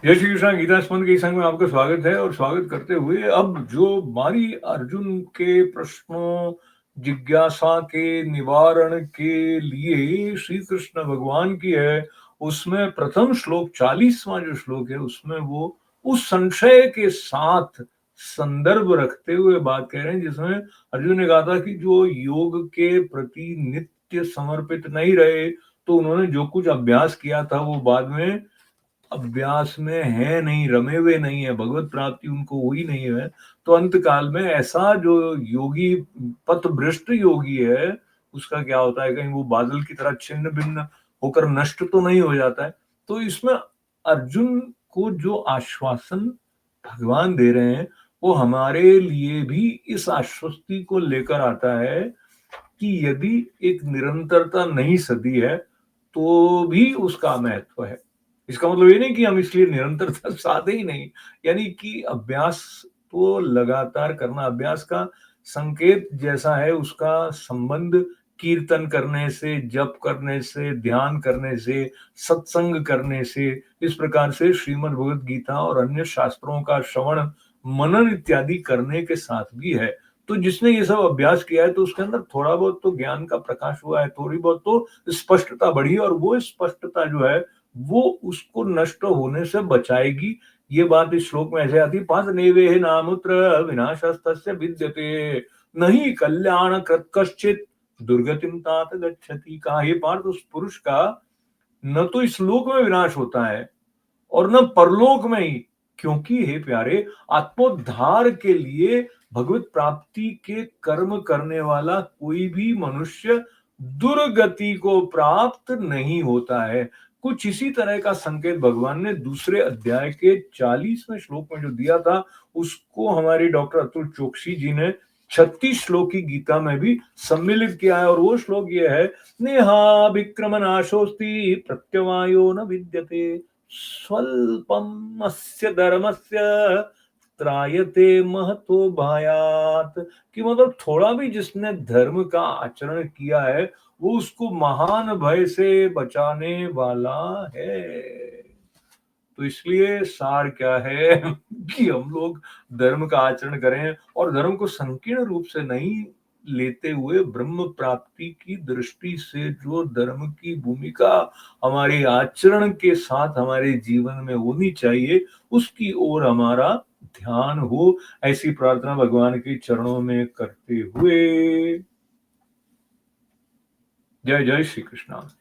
जय श्री कृष्ण। गीता स्मरण के संग में आपका स्वागत है और स्वागत करते हुए अब जो हमारी अर्जुन के प्रश्नों जिज्ञासा के निवारण के लिए श्री कृष्ण भगवान की है, उसमें प्रथम श्लोक 40वां जो श्लोक है उसमें वो उस संशय के साथ संदर्भ रखते हुए बात कह रहे हैं, जिसमें अर्जुन ने कहा था कि जो योग के प्रति नित्य समर्पित नहीं रहे तो उन्होंने जो कुछ अभ्यास किया था वो बाद में अभ्यास में है नहीं, रमे हुए नहीं है, भगवत प्राप्ति उनको हुई नहीं है। तो अंत काल में ऐसा जो योगी पथ भ्रष्ट योगी है उसका क्या होता है, कहीं वो बादल की तरह छिन्न भिन्न होकर नष्ट तो नहीं हो जाता है। तो इसमें अर्जुन को जो आश्वासन भगवान दे रहे हैं वो हमारे लिए भी इस आश्वस्ति को लेकर आता है कि यदि एक निरंतरता नहीं सदी है तो भी उसका महत्व है। इसका मतलब ये नहीं कि हम इसलिए निरंतरता साधे ही नहीं, यानी कि अभ्यास तो लगातार करना। अभ्यास का संकेत जैसा है उसका संबंध कीर्तन करने से, जप करने से, ध्यान करने से, सत्संग करने से, इस प्रकार से श्रीमद् भगवत गीता और अन्य शास्त्रों का श्रवण मनन इत्यादि करने के साथ भी है। तो जिसने ये सब अभ्यास किया है तो उसके अंदर थोड़ा बहुत तो ज्ञान का प्रकाश हुआ है, थोड़ी बहुत तो स्पष्टता बढ़ी, और वो स्पष्टता जो है वो उसको नष्ट होने से बचाएगी। ये बात इस श्लोक में ऐसे आती है, पांच नेवे नामुत्र विनाशस्तस्य विद्यते नहीं कल्याण कृत कश्चित दुर्गतिम तात गच्छति। कहा हे पार्थ, उस पुरुष का न तो इस लोक में विनाश होता है और न परलोक में ही, क्योंकि हे प्यारे, आत्मोद्धार के लिए भगवत प्राप्ति के कर्म करने वाला कोई भी मनुष्य दुर्गति को प्राप्त नहीं होता है। कुछ इसी तरह का संकेत भगवान ने दूसरे अध्याय के 40वें श्लोक में जो दिया था उसको हमारी डॉक्टर अतुल चोकसी जी ने 36 श्लोक की गीता में भी सम्मिलित किया है। और वो श्लोक ये है, नेहा विक्रम नाशोस्ति प्रत्यवायो न विद्यते स्वल्पम अस्य धर्मस्य त्रायते महतो भायात। कि मतलब थोड़ा भी जिसने धर्म का आचरण किया है वो उसको महान भय से बचाने वाला है। तो इसलिए सार क्या है कि हम लोग धर्म का आचरण करें और धर्म को संकीर्ण रूप से नहीं लेते हुए ब्रह्म प्राप्ति की दृष्टि से जो धर्म की भूमिका हमारे आचरण के साथ हमारे जीवन में होनी चाहिए उसकी ओर हमारा ध्यान हो, ऐसी प्रार्थना भगवान के चरणों में करते हुए जय जय श्री कृष्ण।